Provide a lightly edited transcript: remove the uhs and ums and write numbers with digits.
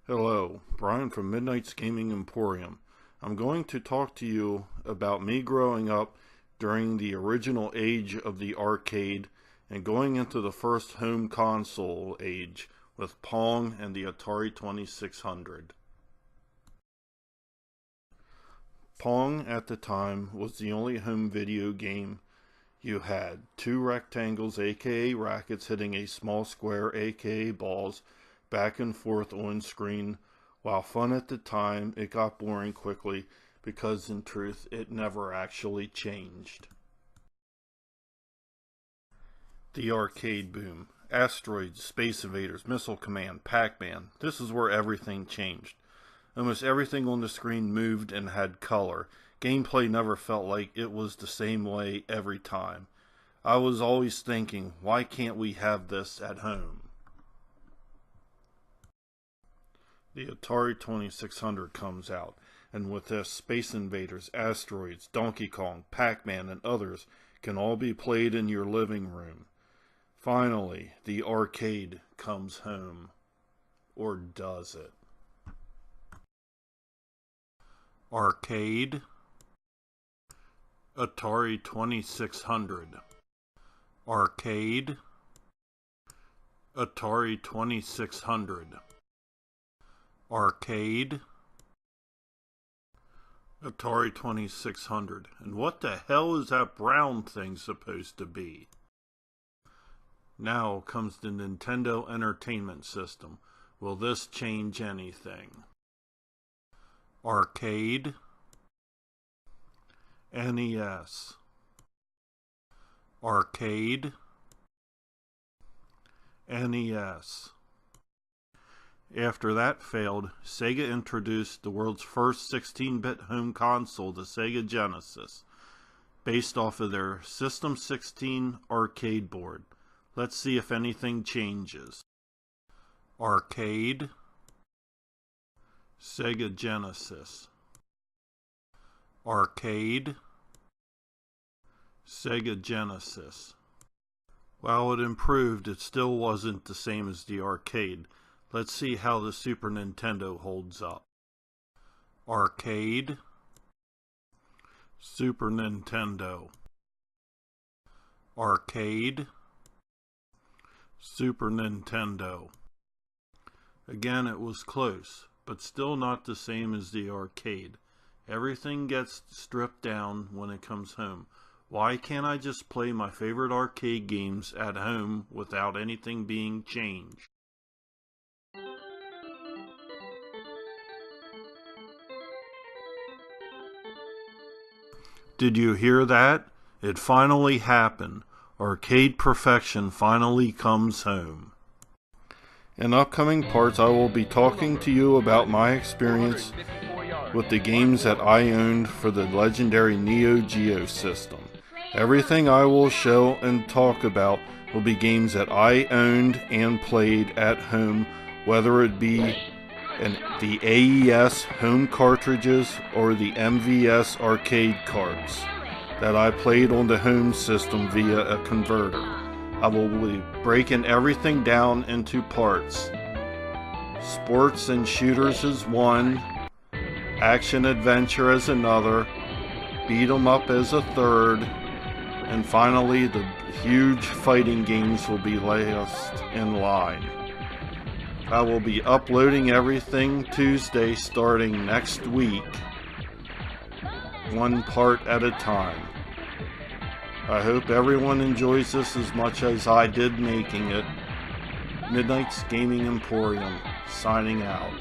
Hello, Brian from Midnight's Gaming Emporium. I'm going to talk to you about me growing up during the original age of the arcade and going into the first home console age with Pong and the Atari 2600. Pong at the time was the only home video game you had. Two rectangles, aka rackets, hitting a small square, aka balls, back and forth on screen. While fun at the time, it got boring quickly because in truth it never actually changed. The arcade boom. Asteroids, Space Invaders, Missile Command, Pac-Man. This is where everything changed. Almost everything on the screen moved and had color. Gameplay never felt like it was the same way every time. I was always thinking, why can't we have this at home? The Atari 2600 comes out, and with this, Space Invaders, Asteroids, Donkey Kong, Pac-Man, and others can all be played in your living room. Finally, the arcade comes home. Or does it? Arcade, Atari 2600. Arcade, Atari 2600. Arcade, Atari 2600. And what the hell is that brown thing supposed to be? Now comes the Nintendo Entertainment System. Will this change anything? Arcade, NES. Arcade, NES. After that failed, Sega introduced the world's first 16-bit home console, the Sega Genesis, based off of their System 16 arcade board. Let's see if anything changes. Arcade, Sega Genesis. Arcade, Sega Genesis. While it improved, it still wasn't the same as the arcade. Let's see how the Super Nintendo holds up. Arcade, Super Nintendo. Arcade, Super Nintendo. Again, it was close, but still not the same as the arcade. Everything gets stripped down when it comes home. Why can't I just play my favorite arcade games at home without anything being changed? Did you hear that? It finally happened. Arcade perfection finally comes home. In upcoming parts, I will be talking to you about my experience with the games that I owned for the legendary NeoGeo system. Everything I will show and talk about will be games that I owned and played at home, whether it be the AES home cartridges or the MVS arcade carts that I played on the home system via a converter. I will be breaking everything down into parts. Sports and shooters is one, action adventure as another, beat 'em up as a third, and finally the huge fighting games will be last in line. I will be uploading everything Tuesday starting next week, one part at a time. I hope everyone enjoys this as much as I did making it. Midnight's Gaming Emporium, signing out.